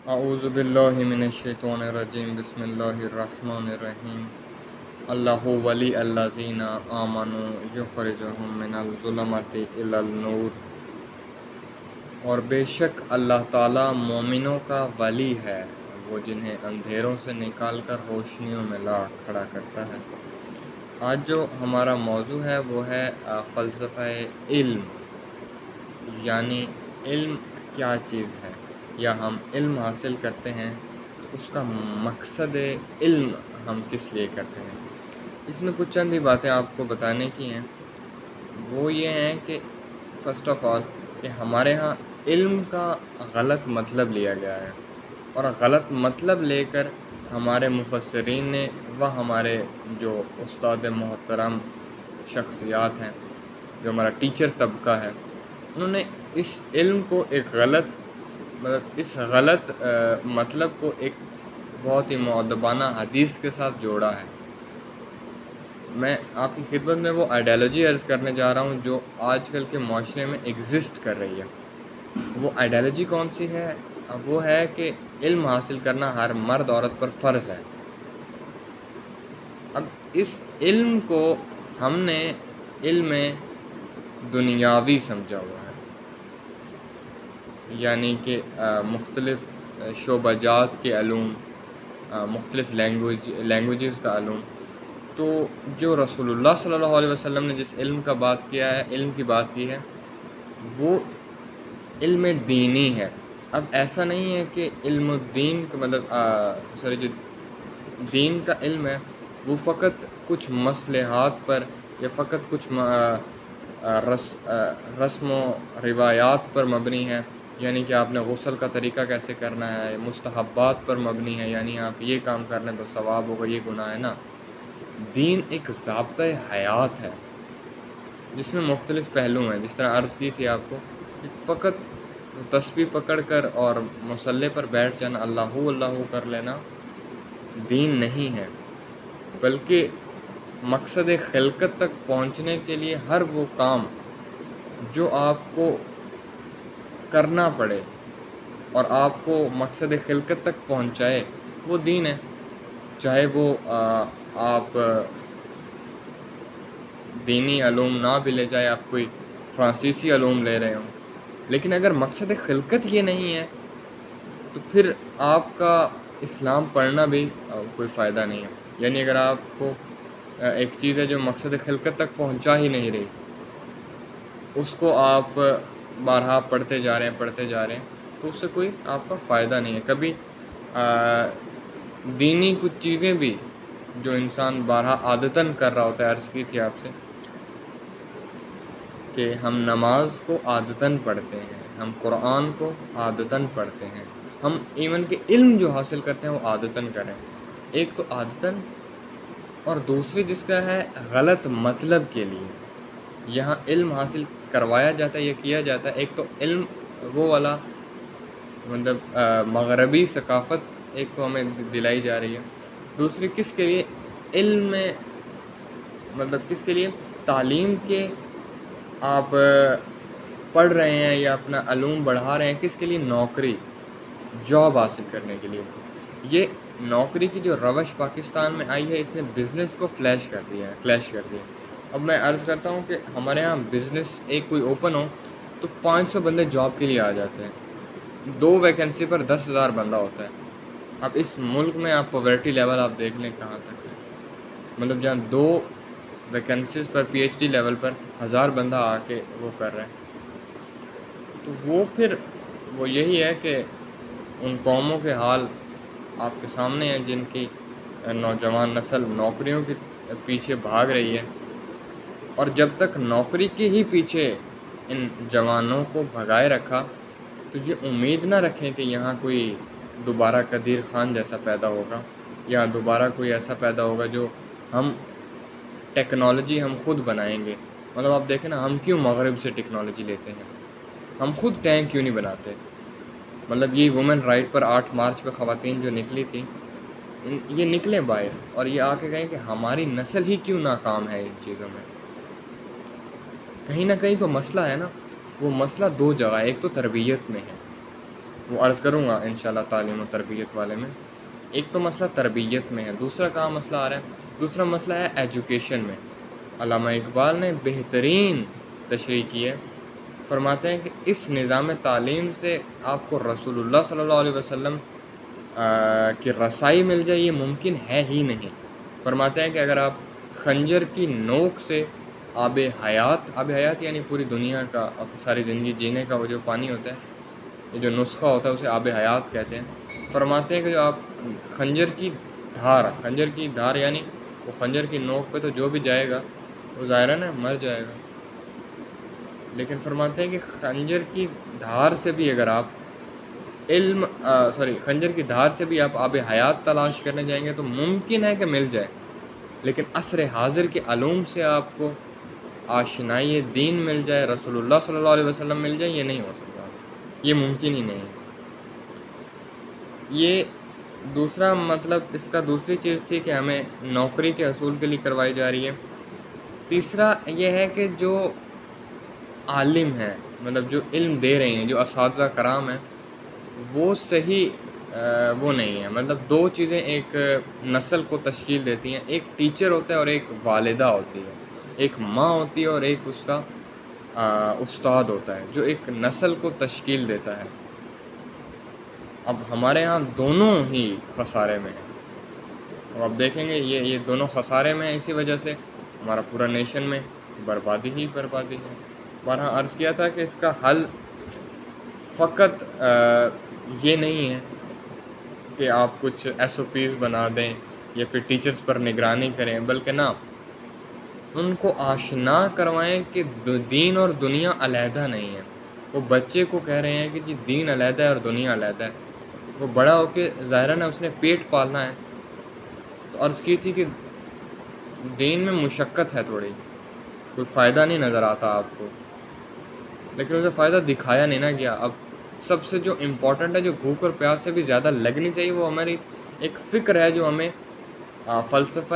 اعوذ باللہ من الشیطان الرجیم بسم اللہ الرحمن الرحیم اللہ ولی الذین آمنوا یخرجہم من الظلمات الی النور، اور بے شک اللہ تعالیٰ مومنوں کا ولی ہے، وہ جنہیں اندھیروں سے نکال کر روشنیوں میں لا کھڑا کرتا ہے۔ آج جو ہمارا موضوع ہے وہ ہے فلسفہ علم، یعنی علم کیا چیز ہے، یا ہم علم حاصل کرتے ہیں تو اس کا مقصد علم ہم کس لیے کرتے ہیں۔ اس میں کچھ چند ہی باتیں آپ کو بتانے کی ہیں۔ وہ یہ ہیں کہ فرسٹ آف آل کہ ہمارے ہاں علم کا غلط مطلب لیا گیا ہے، اور غلط مطلب لے کر ہمارے مفسرین نے و ہمارے جو استاد محترم شخصیات ہیں، جو ہمارا ٹیچر طبقہ ہے، انہوں نے اس علم کو ایک اس غلط مطلب کو ایک بہت ہی مؤدبانہ حدیث کے ساتھ جوڑا ہے۔ میں آپ کی خدمت میں وہ آئیڈیالوجی عرض کرنے جا رہا ہوں جو آج کل کے معاشرے میں ایگزسٹ کر رہی ہے۔ وہ آئیڈیالوجی کون سی ہے؟ وہ ہے کہ علم حاصل کرنا ہر مرد عورت پر فرض ہے۔ اب اس علم کو ہم نے علم دنیاوی سمجھا ہوا ہے، یعنی کہ مختلف شعبہ جات کے علوم، مختلف لینگویجز کا علوم۔ تو جو رسول اللہ صلی اللہ علیہ وسلم نے جس علم کا بات کیا ہے، علم کی بات کی ہے، وہ علم دینی ہے۔ اب ایسا نہیں ہے کہ علم الدین کا مطلب جو دین کا علم ہے وہ فقط کچھ مصلحات پر یا فقط کچھ رسم و روایات پر مبنی ہے، یعنی کہ آپ نے غسل کا طریقہ کیسے کرنا ہے، مستحبات پر مبنی ہے، یعنی آپ یہ کام کرنے تو ثواب ہوگا، یہ گناہ ہے نا۔ دین ایک ضابطۂ حیات ہے جس میں مختلف پہلو ہیں، جس طرح عرض کی تھی آپ کو کہ فقط تسبیح پکڑ کر اور مصلی پر بیٹھ جانا، اللہ اللہ کر لینا دین نہیں ہے، بلکہ مقصد خلقت تک پہنچنے کے لیے ہر وہ کام جو آپ کو کرنا پڑے اور آپ کو مقصد خلقت تک پہنچائے وہ دین ہے۔ چاہے وہ آپ دینی علوم نہ بھی لے جائے، آپ کوئی فرانسیسی علوم لے رہے ہوں، لیکن اگر مقصد خلقت یہ نہیں ہے تو پھر آپ کا اسلام پڑھنا بھی کوئی فائدہ نہیں ہے۔ یعنی اگر آپ کو ایک چیز ہے جو مقصد خلقت تک پہنچا ہی نہیں رہی، اس کو آپ بارہا پڑھتے جا رہے ہیں تو اس سے کوئی آپ کا فائدہ نہیں ہے۔ کبھی دینی کچھ چیزیں بھی جو انسان بارہا عادتاً کر رہا ہوتا ہے، عرض کی تھی آپ سے کہ ہم نماز کو عادتاً پڑھتے ہیں، ہم قرآن کو عادتاً پڑھتے ہیں، ہم ایون کہ علم جو حاصل کرتے ہیں وہ عادتاً کریں۔ ایک تو عادتاً، اور دوسری جس کا ہے غلط مطلب کے لیے یہاں علم حاصل کروایا جاتا ہے یا کیا جاتا ہے۔ ایک تو علم وہ والا مطلب مغربی ثقافت ایک تو ہمیں دلائی جا رہی ہے، دوسری کس کے لیے علم میں مطلب کس کے لیے تعلیم کے آپ پڑھ رہے ہیں یا اپنا علوم بڑھا رہے ہیں، کس کے لیے؟ نوکری، جاب حاصل کرنے کے لیے۔ یہ نوکری کی جو روش پاکستان میں آئی ہے، اس نے بزنس کو کلیش کر دیا ہے۔ اب میں عرض کرتا ہوں کہ ہمارے ہاں بزنس ایک کوئی اوپن ہو تو 500 بندے جاب کے لیے آ جاتے ہیں، 2 ویکنسی پر 10,000 بندہ ہوتا ہے۔ اب اس ملک میں آپ پاورٹی لیول آپ دیکھ لیں کہاں تک ہے، مطلب جہاں 2 ویکنسیز پر پی ایچ ڈی لیول پر 1000 بندہ آ کے وہ کر رہے ہیں، تو وہ پھر وہ یہی ہے کہ ان قوموں کے حال آپ کے سامنے ہیں جن کی نوجوان نسل نوکریوں کے پیچھے بھاگ رہی ہے، اور جب تک نوکری کے ہی پیچھے ان جوانوں کو بھگائے رکھا تو یہ امید نہ رکھیں کہ یہاں کوئی دوبارہ قدیر خان جیسا پیدا ہوگا، یا دوبارہ کوئی ایسا پیدا ہوگا جو ہم ٹیکنالوجی ہم خود بنائیں گے۔ مطلب آپ دیکھیں نا، ہم کیوں مغرب سے ٹیکنالوجی لیتے ہیں؟ ہم خود ٹینک کیوں نہیں بناتے؟ مطلب یہ وومن رائٹ پر 8 مارچ پہ خواتین جو نکلی تھیں، یہ نکلیں باہر اور یہ آ کے کہیں کہ ہماری نسل ہی کیوں ناکام ہے ان چیزوں میں۔ کہیں نہ کہیں تو مسئلہ ہے نا، وہ مسئلہ 2 جگہ ہے، ایک تو تربیت میں ہے، وہ عرض کروں گا انشاءاللہ تعلیم و تربیت والے میں۔ ایک تو مسئلہ تربیت میں ہے، دوسرا کہاں مسئلہ آ رہا ہے؟ دوسرا مسئلہ ہے ایجوکیشن میں۔ علامہ اقبال نے بہترین تشریح کی ہے، فرماتے ہیں کہ اس نظام تعلیم سے آپ کو رسول اللہ صلی اللہ علیہ وسلم کی رسائی مل جائے، یہ ممکن ہے ہی نہیں۔ فرماتے ہیں کہ اگر آپ خنجر کی نوک سے آب حیات یعنی پوری دنیا کا، ساری زندگی جینے کا وہ جو پانی ہوتا ہے، یہ جو نسخہ ہوتا ہے اسے آب حیات کہتے ہیں۔ فرماتے ہیں کہ جو آپ خنجر کی دھار یعنی وہ خنجر کی نوک پہ تو جو بھی جائے گا وہ ظاہراً مر جائے گا، لیکن فرماتے ہیں کہ خنجر کی دھار سے بھی اگر آپ خنجر کی دھار سے بھی آپ آب حیات تلاش کرنے جائیں گے تو ممکن ہے کہ مل جائے، لیکن عصر حاضر کے علوم سے آپ کو آشنائی دین مل جائے، رسول اللہ صلی اللہ علیہ وسلم مل جائے، یہ نہیں ہو سکتا، یہ ممکن ہی نہیں ہے۔ یہ دوسرا مطلب اس کا دوسری چیز تھی کہ ہمیں نوکری کے حصول کے لیے کروائی جا رہی ہے۔ تیسرا یہ ہے کہ جو عالم ہیں، مطلب جو علم دے رہے ہیں، جو اساتذہ کرام ہیں، وہ صحیح وہ نہیں ہے۔ مطلب دو چیزیں ایک نسل کو تشکیل دیتی ہیں، ایک ٹیچر ہوتا ہے اور ایک والدہ ہوتی ہے، ایک ماں ہوتی ہے اور ایک اس کا استاد ہوتا ہے، جو ایک نسل کو تشکیل دیتا ہے۔ اب ہمارے ہاں دونوں ہی خسارے میں ہیں، اور اب دیکھیں گے یہ دونوں خسارے میں ہیں، اسی وجہ سے ہمارا پورا نیشن میں بربادی ہے۔ بارہا عرض کیا تھا کہ اس کا حل فقط یہ نہیں ہے کہ آپ کچھ ایس او پیز بنا دیں یا پھر ٹیچرز پر نگرانی کریں، بلکہ نہ، ان کو آشنا کروائیں کہ دین اور دنیا علیحدہ نہیں ہے۔ وہ بچے کو کہہ رہے ہیں کہ جی دین علیحدہ ہے اور دنیا علیحدہ ہے، وہ بڑا ہو کے ظاہراً اس نے پیٹ پالنا ہے، تو عرض کی تھی کہ دین میں مشقت ہے تھوڑی، کوئی فائدہ نہیں نظر آتا آپ کو، لیکن اسے فائدہ دکھایا نہیں نہ گیا۔ اب سب سے جو امپورٹنٹ ہے، جو بھوک اور پیاس سے بھی زیادہ لگنی چاہیے، وہ ہماری ایک فکر ہے جو ہمیں فلسفہ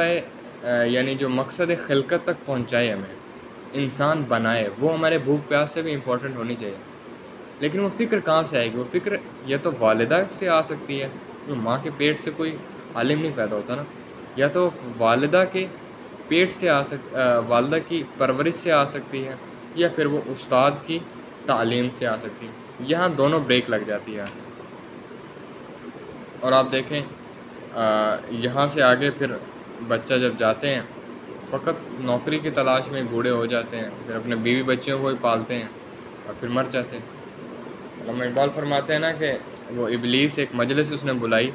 یعنی جو مقصد خلقت تک پہنچائے، ہمیں انسان بنائے، وہ ہمارے بھوک پیاس سے بھی امپورٹنٹ ہونی چاہیے۔ لیکن وہ فکر کہاں سے آئے گی؟ وہ فکر یا تو والدہ سے آ سکتی ہے، جو ماں کے پیٹ سے کوئی عالم نہیں پیدا ہوتا نا، یا تو والدہ کے پیٹ سے والدہ کی پرورش سے آ سکتی ہے، یا پھر وہ استاد کی تعلیم سے آ سکتی ہے۔ یہاں دونوں بریک لگ جاتی ہے، اور آپ دیکھیں یہاں سے آگے پھر بچہ جب جاتے ہیں فقط نوکری کی تلاش میں بوڑھے ہو جاتے ہیں، پھر اپنے بیوی بچوں کو ہی پالتے ہیں اور پھر مر جاتے ہیں۔ علامہ اقبال فرماتے ہیں نا کہ وہ ابلیس ایک مجلس اس نے بلائی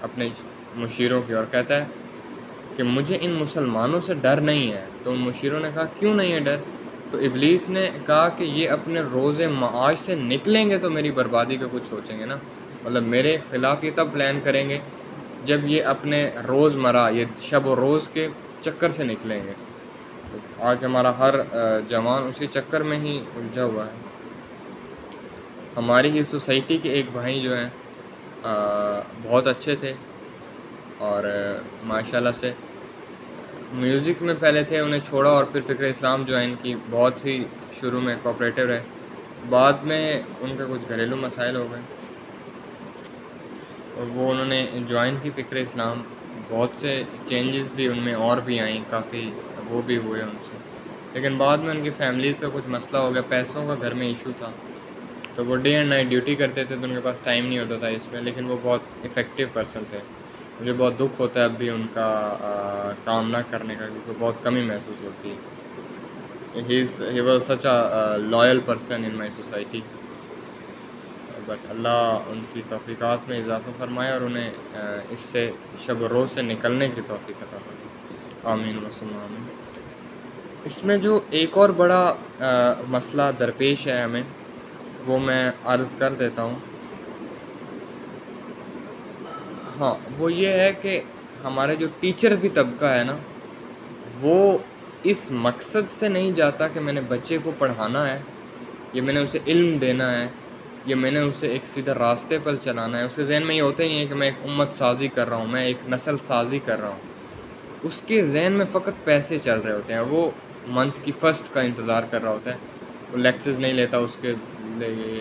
اپنے مشیروں کی، اور کہتا ہے کہ مجھے ان مسلمانوں سے ڈر نہیں ہے۔ تو ان مشیروں نے کہا کیوں نہیں ہے ڈر؟ تو ابلیس نے کہا کہ یہ اپنے روز معاش سے نکلیں گے تو میری بربادی کا کچھ سوچیں گے نا، مطلب میرے خلاف یہ تب پلان کریں گے جب یہ اپنے روز مرہ، یہ شب و روز کے چکر سے نکلیں گے۔ آج ہمارا ہر جوان اسی چکر میں ہی الجھا ہوا ہے۔ ہماری ہی سوسائٹی کے ایک بھائی جو ہیں بہت اچھے تھے، اور ماشاءاللہ سے میوزک میں پہلے تھے، انہیں چھوڑا اور پھر فکر اسلام جوائن کی، بہت ہی شروع میں کوآپریٹو رہے، بعد میں ان کا کچھ گھریلو مسائل ہو گئے اور وہ انہوں نے جوائن کی فکر اسلام، بہت سے چینجز بھی ان میں اور بھی آئیں، کافی وہ بھی ہوئے ان سے، لیکن بعد میں ان کی فیملیز کا کچھ مسئلہ ہو گیا، پیسوں کا گھر میں ایشو تھا، تو وہ ڈے اینڈ نائٹ ڈیوٹی کرتے تھے، تو ان کے پاس ٹائم نہیں ہوتا تھا اس میں، لیکن وہ بہت افیکٹو پرسن تھے۔ مجھے بہت دکھ ہوتا ہے اب بھی ان کا کام نہ کرنے کا، کیونکہ بہت کمی محسوس ہوتی ہے۔ He was such a loyal person in my society, but اللہ ان کی توفیقات میں اضافہ فرمائے اور انہیں اس سے شب و روز سے نکلنے کی توفیق عطا فرمائے، آمین وسلم آمین۔ اس میں جو ایک اور بڑا مسئلہ درپیش ہے ہمیں، وہ میں عرض کر دیتا ہوں۔ ہاں، وہ یہ ہے کہ ہمارے جو ٹیچر بھی طبقہ ہے نا، وہ اس مقصد سے نہیں جاتا کہ میں نے بچے کو پڑھانا ہے، یا میں نے اسے علم دینا ہے، یا میں نے اسے ایک سیدھا راستے پر چلانا ہے۔ اس کے ذہن میں یہ ہوتا ہی ہے کہ میں ایک امت سازی کر رہا ہوں، میں ایک نسل سازی کر رہا ہوں۔ اس کے ذہن میں فقط پیسے چل رہے ہوتے ہیں، وہ منتھ کی فرسٹ کا انتظار کر رہا ہوتا ہے، وہ لیکچرز نہیں لیتا اس کے لیے،